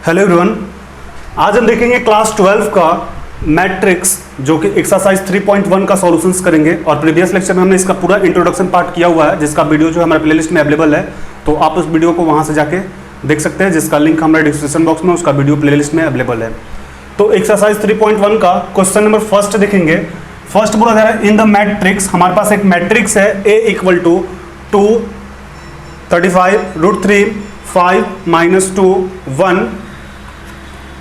Hello everyone, आज हम देखेंगे क्लास 12 का मैट्रिक्स जो कि एक्सरसाइज 3.1 का सॉल्यूशंस करेंगे। और प्रीवियस लेक्चर में हमने इसका पूरा इंट्रोडक्शन पार्ट किया हुआ है, जिसका वीडियो जो हमारे प्लेलिस्ट में अवेलेबल है, तो आप उस वीडियो को वहां से जाके देख सकते हैं, जिसका लिंक हमारे डिस्क्रिप्शन बॉक्स में उसका वीडियो प्लेलिस्ट में अवेलेबल है। तो एक्सरसाइज 3.1 का क्वेश्चन नंबर फर्स्ट देखेंगे। फर्स्ट बोला जा रहा है इन द मैट्रिक्स, हमारे पास एक मैट्रिक्स है A इक्वल टू 2 35 √3 5 -2 1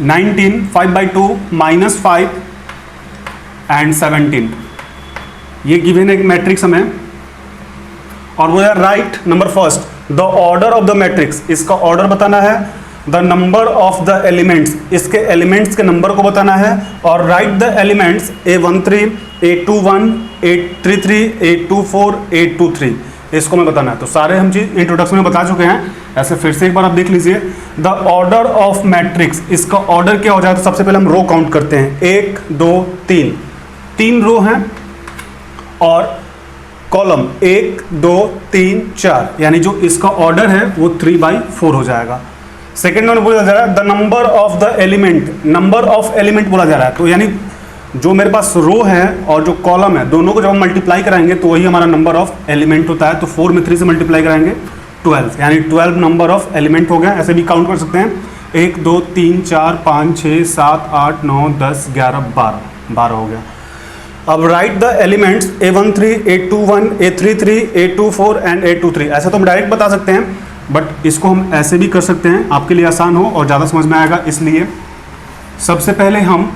19 5/2 -5 एंड 17। ये गिवन एक मैट्रिक्स हमें, और वो है right number first the order of the matrix. इसका ऑर्डर बताना है, the number of the elements, इसके एलिमेंट्स के नंबर को बताना है, और right the elements A13 A21 A33 A24 A23 इसको मैं बताना है। तो सारे हम चीज इंट्रोडक्शन में बता चुके हैं, ऐसे फिर से एक बार आप देख लीजिए। द ऑर्डर ऑफ मैट्रिक्स, इसका ऑर्डर क्या हो जाए, तो सबसे पहले हम रो काउंट करते हैं। 1 2 3, 3 रो हैं, और कॉलम 1 2 3 4, यानी जो इसका ऑर्डर है वो 3/4 हो जाएगा। सेकेंड में बोला जा रहा है the number of the element, number of element बोला जा रहा है, तो यानी जो मेरे पास रो है और जो कॉलम है, दोनों को जब हम मल्टीप्लाई कराएंगे तो वही हमारा नंबर ऑफ एलिमेंट होता है। तो 4 में 3 से मल्टीप्लाई कराएंगे 12, यानी 12 नंबर ऑफ एलिमेंट हो गया। ऐसे भी काउंट कर सकते हैं, 1 2 3 4 5 6 7 8 9 10 11 12 हो गया। अब right the elements A13 A21 A33 A24 and A23। ऐसे तो हम डायरेक्ट बता सकते हैं, बट इसको हम ऐसे भी कर सकते हैं, आपके लिए आसान हो और ज़्यादा समझ में आएगा। इसलिए सबसे पहले हम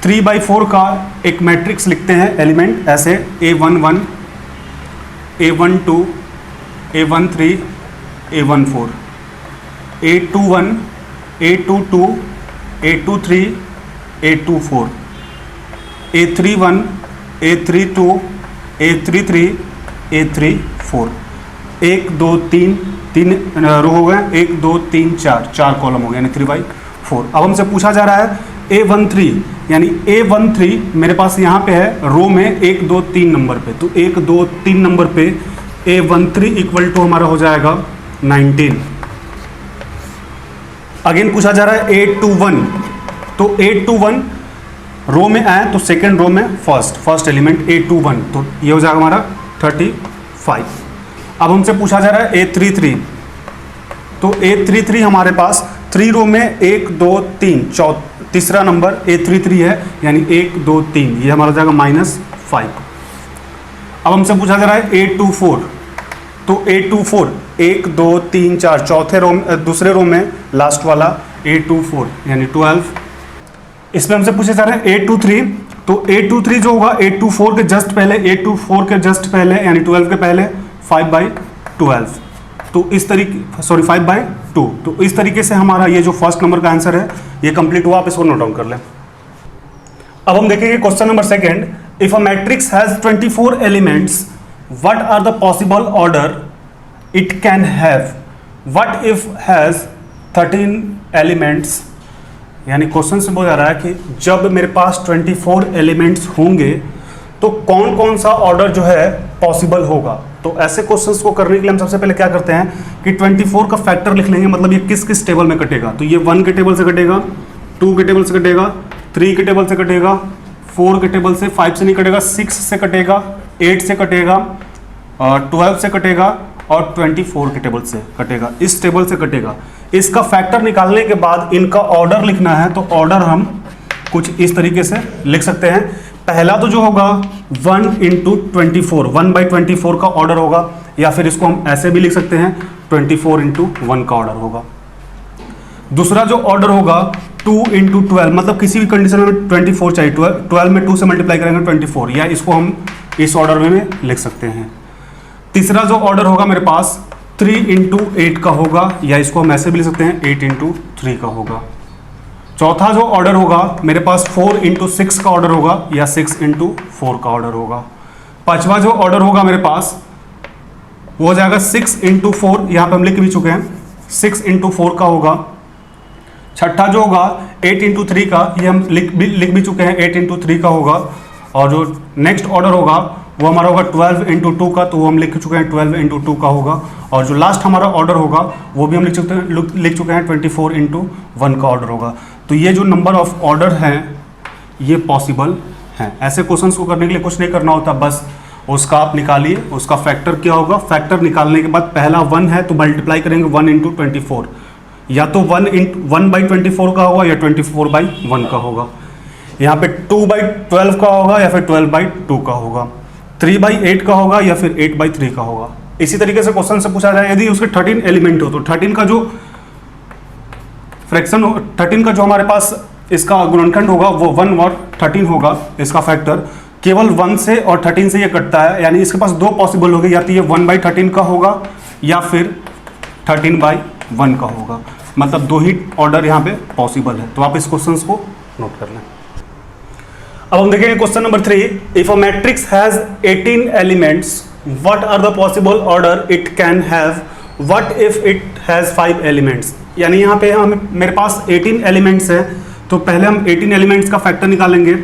3/4 का एक मैट्रिक्स लिखते हैं एलिमेंट ऐसे, A11 A12 A13 A14 A21 A22 A23 A24 A31 A32 A33 A34। 1 2 3 रो हो गए, 1 2 3 4 कॉलम हो गए, यानी 3/4। अब हमसे पूछा जा रहा है A13, यानी A13 मेरे पास यहाँ पे है रो में 1 2 3 नंबर पे, तो 1 2 3 नंबर पे A13 इक्वल टू हमारा हो जाएगा 19। अगेन पूछा जा रहा है A21, तो A21 रो में आए तो सेकेंड रो में फर्स्ट एलिमेंट A21, तो ये हो जाएगा हमारा 35। अब हमसे पूछा जा रहा है A33, तो A33 हमारे पास 3 रो में 1 2 3 तीसरा नंबर A33 है, यानी 1 2 3, ये हमारा हो जाएगा -5। अब हमसे पूछा जा रहा है A24, तो A24 1 2 3 4 चौथे रो, दूसरे रो में लास्ट वाला A24, यानी 12। इसमें हमसे पूछा जा रहा है A23, तो A23 जो होगा A24 के जस्ट पहले, A24 के जस्ट पहले यानी 12 के पहले 5/12, तो इस तरीके 5/2। तो इस तरीके से हमारा ये जो फर्स्ट नंबर का आंसर है ये कंप्लीट हुआ। आप इसको नोट डाउन कर लें। अब हम देखेंगे question number second. If a matrix has 24 elements, what are the possible order it can have, what if has 13 elements. यानी क्वेश्चन से बोला जा रहा है कि जब मेरे पास 24 एलिमेंट्स होंगे तो कौन कौन सा ऑर्डर जो है पॉसिबल होगा। तो ऐसे क्वेश्चंस को करने के लिए हम सबसे पहले क्या करते हैं कि 24 का फैक्टर लिख लेंगे, मतलब ये किस किस टेबल में कटेगा। तो ये 1 के टेबल से कटेगा, 2 के टेबल से कटेगा, 3 के टेबल से कटेगा, 4 के टेबल से, 5 से नहीं कटेगा, 6 से कटेगा, 8 से कटेगा, 12 से कटेगा, और 24 के टेबल से कटेगा, इस टेबल से कटेगा। इसका फैक्टर निकालने के बाद इनका ऑर्डर लिखना है, तो ऑर्डर हम कुछ इस तरीके से लिख सकते हैं। पहला तो जो होगा 1 × 24, 1/24 का ऑर्डर होगा, या फिर इसको हम ऐसे भी लिख सकते हैं 24 × 1 का ऑर्डर होगा। दूसरा जो ऑर्डर होगा 2 × 12, मतलब किसी भी कंडीशन में 24 चाहिए, 12 में 2 से मल्टीप्लाई करेंगे 24, या इसको हम इस ऑर्डर में लिख सकते हैं। तीसरा जो ऑर्डर होगा मेरे पास 3 × 8 का होगा, या इसको हम ऐसे भी लिख सकते हैं 8 × 3 का होगा। चौथा जो ऑर्डर होगा मेरे पास 4 × 6 का ऑर्डर होगा, या 6 × 4 का ऑर्डर होगा। पांचवा जो ऑर्डर होगा मेरे पास वो हो जाएगा 6 × 4, यहाँ पे हम लिख भी चुके हैं 6 × 4 का होगा। छठा जो होगा 8 × 3 का, ये हम लिख भी चुके हैं 8 × 3 का होगा। और जो नेक्स्ट ऑर्डर होगा वो हमारा होगा 12 इंटू 2 का, तो वो हम लिख चुके हैं 12 इंटू 2 का होगा। और जो लास्ट हमारा ऑर्डर होगा वो भी हम लिख चुके हैं 24 इंटू 1 का ऑर्डर होगा। तो ये जो नंबर ऑफ ऑर्डर हैं ये पॉसिबल हैं। ऐसे क्वेश्चंस को करने के लिए कुछ नहीं करना होता, बस उसका आप निकालिए, उसका फैक्टर क्या होगा, फैक्टर निकालने के बाद पहला 1 है तो मल्टीप्लाई करेंगे 1 इंटू 24, या तो 1/24 का होगा या 24/1 का होगा। यहाँ पे 2/12 का होगा या फिर 12/2 का होगा, 3/8 का होगा या फिर 8/3 का होगा। इसी तरीके से क्वेश्चन से पूछा जाए यदि उसके 13 एलिमेंट हो तो 13 का जो फ्रैक्शन, 13 का जो हमारे पास इसका गुणनखंड होगा वो 1 और 13 होगा। इसका फैक्टर केवल 1 से और 13 से ये कटता है, यानी इसके पास दो पॉसिबल होंगे, या तो ये 1/13 का होगा या फिर 13/1 का होगा। मतलब दो ही ऑर्डर यहाँ पे पॉसिबल है। तो आप इस क्वेश्चन को नोट कर लें। अब हम देखेंगे question number 3। If a matrix has 18 elements, what are the possible order it can have, what if it has 5 elements. यानी यहाँ पे मेरे पास 18 एलिमेंट्स है, तो पहले हम 18 एलिमेंट्स का फैक्टर निकालेंगे।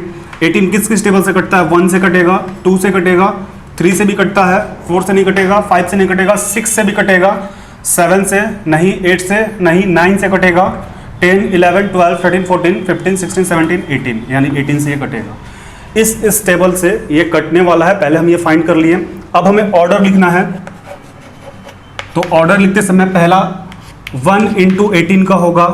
18 किस किस टेबल से कटता है, 1 से कटेगा, 2 से कटेगा, 3 से भी कटता है, 4 से नहीं कटेगा, 5 से नहीं कटेगा, 6 से भी कटेगा, 7 से नहीं, 8 से नहीं, 9 से कटेगा, 10, 11, 12, 13, 14, 15, 16, 17, 18, यानी 18 से ये कटेगा। इस टेबल से ये कटने वाला है, पहले हम ये फाइंड कर लिए। अब हमें ऑर्डर लिखना है, तो ऑर्डर लिखते समय पहला 1 इंटू 18 का होगा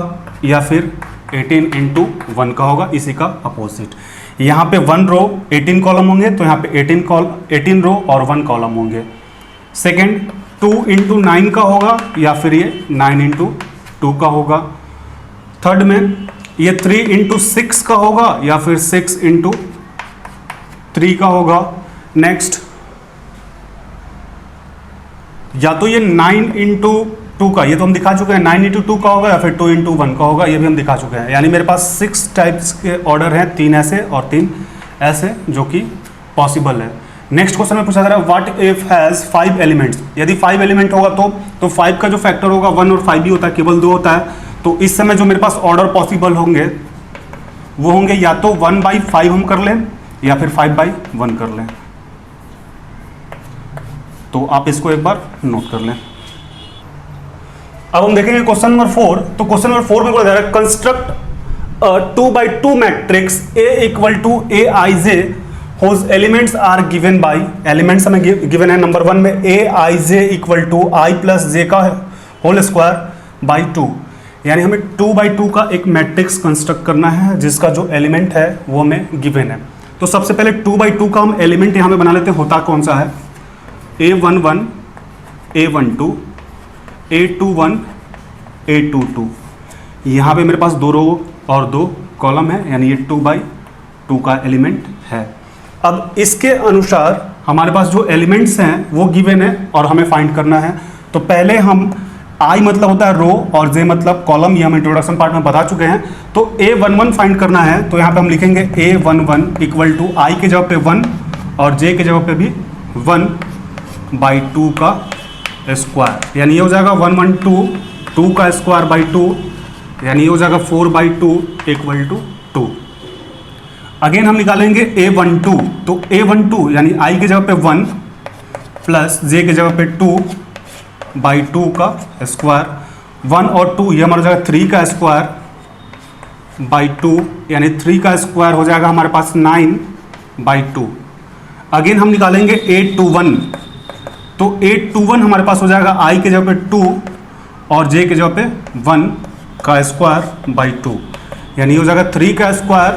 या फिर 18 इंटू 1 का होगा, इसी का अपोजिट। यहाँ पे 1 रो 18 कॉलम होंगे, तो यहाँ पे 18 रो और 1 कॉलम होंगे। सेकेंड 2 इंटू 9 का होगा या फिर ये 9 इंटू 2 का होगा। थर्ड में ये 3 इंटू 6 का होगा या फिर 6 इंटू 3 का होगा। नेक्स्ट या तो ये 9 इंटू 2 का, ये तो हम दिखा चुके हैं, 9 इंटू 2 का होगा या फिर 2 इंटू 1 का होगा, ये भी हम दिखा चुके हैं। यानी मेरे पास 6 टाइप्स के ऑर्डर हैं, 3 ऐसे और 3 ऐसे, जो कि पॉसिबल है। नेक्स्ट क्वेश्चन में पूछा जा रहा है व्हाट इफ हैज 5 एलिमेंट्स। यदि 5 एलिमेंट होगा तो 5 का जो फैक्टर होगा 1 और 5 भी होता है, केवल 2 होता है। तो इस समय जो मेरे पास ऑर्डर पॉसिबल होंगे वो होंगे या तो 1/5 हम कर लें या फिर 5/1 कर लें। तो आप इसको एक बार नोट कर लें। अब हम देखेंगे क्वेश्चन नंबर 4। तो क्वेश्चन नंबर 4 में बोला जा रहा है construct 2x2 matrix A equal to Aij whose elements are given by, elements हमें गिवन है नंबर 1 में Aij equal to i plus j का होल स्क्वायर बाई 2। यानी हमें 2/2 का एक मैट्रिक्स कंस्ट्रक्ट करना है जिसका जो एलिमेंट है वो हमें गिवन है। तो सबसे पहले 2/2 का हम एलिमेंट यहाँ पे बना लेते हैं। होता कौन सा है, A11, A12, A21, A22। यहाँ पे मेरे पास 2 रो और 2 कॉलम है, यानी ये 2/2 का एलिमेंट है। अब इसके अनुसार हमारे पास जो एलिमेंट्स हैं वो गिवन है और हमें फाइंड करना है। तो पहले हम I मतलब होता है रो और J मतलब कॉलम, ये हम इंट्रोडक्शन पार्ट में बता चुके हैं। तो A11 फाइंड करना है, तो यहाँ पे हम लिखेंगे A11 इक्वल टू I के जगह पे 1 और J के जगह पे भी 1/2 का स्क्वायर, यानी ये हो जाएगा 112, 2 का स्क्वायर बाई 2, यानी ये हो जाएगा 4/2 इक्वल टू 2। अगेन हम निकालेंगे A12, तो A12 यानी I के जगह पे 1 प्लस J के जगह पे 2/2 का स्क्वायर, 1 और 2 ये हमारा हो जाएगा 3 का स्क्वायर बाई 2, यानी 3 का स्क्वायर हो जाएगा हमारे पास 9/2। अगेन हम निकालेंगे A21, तो A21 हमारे पास हो जाएगा I के जगह पे 2 और J के जगह पे 1 का स्क्वायर बाई 2, यानी ये हो जाएगा 3 का स्क्वायर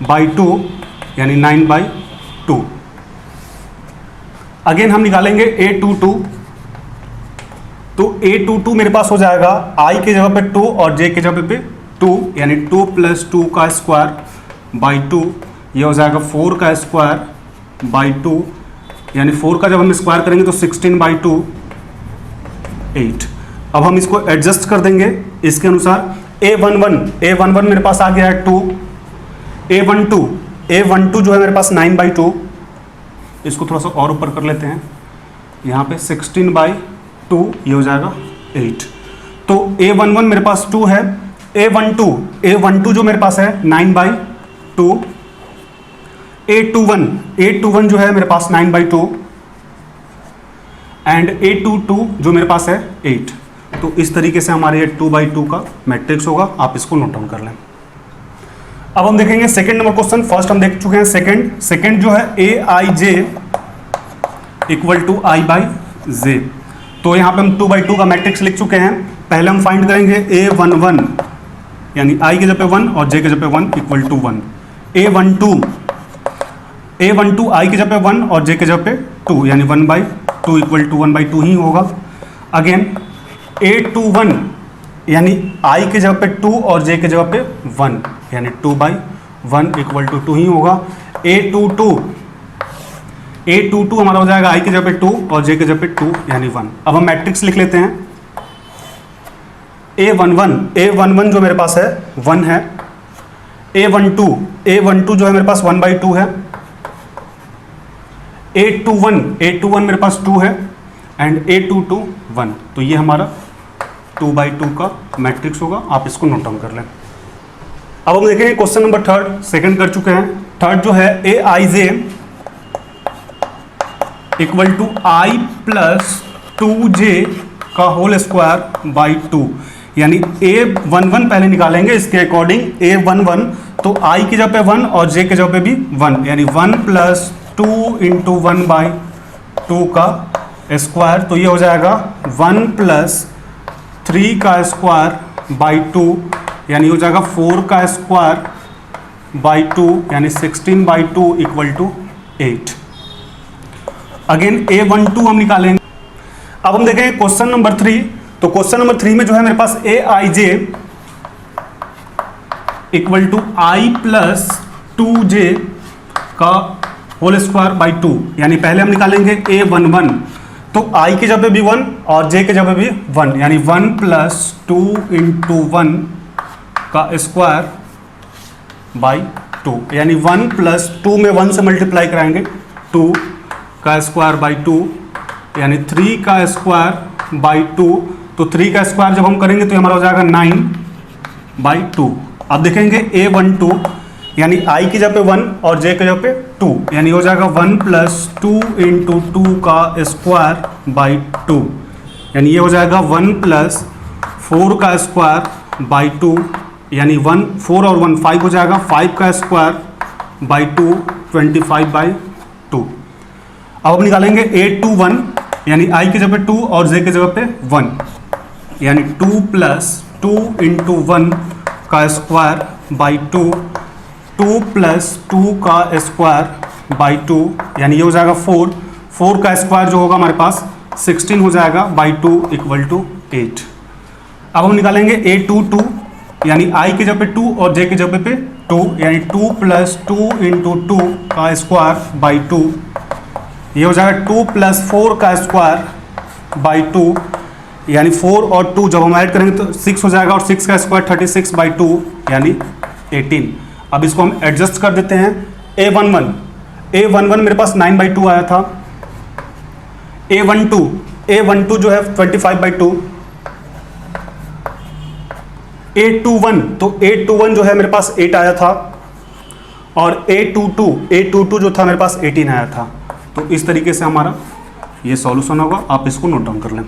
बाई 2, यानी 9/2। अगेन हम निकालेंगे A22, तो A22 मेरे पास हो जाएगा I के जगह पे 2 और J के जगह पे 2, यानी 2 + 2 का स्क्वायर बाई 2, ये हो जाएगा 4 का स्क्वायर बाई 2, यानी 4 का जब हम स्क्वायर करेंगे तो 16/2 8। अब हम इसको एडजस्ट कर देंगे इसके अनुसार। A11 मेरे पास आ गया है 2, A12 जो है मेरे पास 9/2, इसको थोड़ा सा और ऊपर कर लेते हैं, यहाँ पे 16/2 ये हो जाएगा 8। तो A11 मेरे पास 2 है, A12 जो मेरे पास है 9/2, A21 जो है मेरे पास 9/2 एंड A22 जो मेरे पास है 8। तो इस तरीके से हमारे ये 2/2 का मैट्रिक्स होगा, आप इसको नोट डाउन कर लें। अब हम देखेंगे सेकंड नंबर क्वेश्चन। फर्स्ट हम देख चुके हैं सेकंड जो है AIJ इक्वल टू I/J। तो यहाँ पे हम 2/2 का मैट्रिक्स लिख चुके हैं। पहले हम फाइंड करेंगे A11 यानी I के जगह पे 1 और J के जगह पे 1 इक्वल टू 1। A12 I के जगह पे 1 और J के जगह पे 2 यानी 1/2 इक्वल टू 1/2 ही होगा। अगेन A21 यानी I के जगह पे 2 और J के जगह पे 1 यानी 2/1 इक्वल टू 2 ही होगा। A22 हमारा हो जाएगा I के जगह पे 2 और J के जगह पे 2 यानी 1। अब हम मैट्रिक्स लिख लेते हैं। A11 जो मेरे पास है 1 है। A12 जो है मेरे पास 1/2 है। A21 मेरे पास 2 है एंड A22 1। तो ये हमारा 2/2 का मैट्रिक्स होगा, आप इसको नोट डाउन कर लें। अब हम देखेंगे क्वेश्चन नंबर थर्ड। सेकंड कर चुके हैं। थर्ड जो है AIJ equal to I plus 2J का होल स्क्वायर बाई 2 यानी A11 पहले निकालेंगे इसके अकॉर्डिंग। A11 तो I की जगह पे 1 और J के जगह पे भी 1 यानी 1 प्लस 2 इंटू 1/2 का स्क्वायर। तो ये हो जाएगा 1 प्लस 3 का स्क्वायर बाई 2 यानी हो जाएगा 4 का स्क्वायर बाई 2 यानी 16/2 इक्वल टू 8। अगेन A12 हम निकालेंगे। अब हम देखेंगे क्वेश्चन नंबर 3। तो क्वेश्चन नंबर 3 में जो है मेरे पास AIJ equal to I plus 2J का होल स्क्वायर बाई 2 यानी पहले हम निकालेंगे A11 तो I की जगह पे भी 1 और J की जगह पे भी 1 यानी 1 प्लस 2 इंटू 1 का स्क्वायर बाई 2 यानी 1 प्लस 2 में 1 से मल्टीप्लाई कराएंगे 2 का स्क्वायर बाई 2 यानी 3 का स्क्वायर बाई 2। तो 3 का स्क्वायर जब हम करेंगे तो हमारा हो जाएगा 9/2। अब देखेंगे A12 यानी I की जगह पे 1 और J की जगह पे 2 यानी हो जाएगा 1 प्लस 2 इंटू 2 का स्क्वायर बाई 2 यानी ये हो जाएगा 1 प्लस 4 का स्क्वायर बाई 2 यानी 1 4 और 1 5 हो जाएगा 5 का स्क्वायर बाई 2 25/2। अब हम निकालेंगे A21 यानी I की जगह पे 2 और J की जगह पे 1 यानी 2 प्लस 2 इंटू 1 का स्क्वायर बाई 2 2 प्लस 2 का स्क्वायर बाई 2 यानी ये हो जाएगा 4 का स्क्वायर जो होगा हमारे पास 16 हो जाएगा बाई 2 इक्वल टू 8। अब हम निकालेंगे A22 यानी I की जगह पे 2 और J की जगह पे 2 यानी 2 प्लस 2 इंटू 2 का स्क्वायर बाई 2 ये हो जाएगा 2 प्लस 4 का स्क्वायर बाई 2 यानी 4 और 2 जब हम ऐड करेंगे तो 6 हो जाएगा और 6 का स्क्वायर 36/2 यानी 18। अब इसको हम एडजस्ट कर देते हैं। A11 मेरे पास 9/2 आया था। A12 जो है 25/2। A21 जो है मेरे पास 8 आया था और A22 जो था मेरे पास 18 आया था। तो इस तरीके से हमारा ये सॉल्यूशन होगा, आप इसको नोट डाउन कर लें।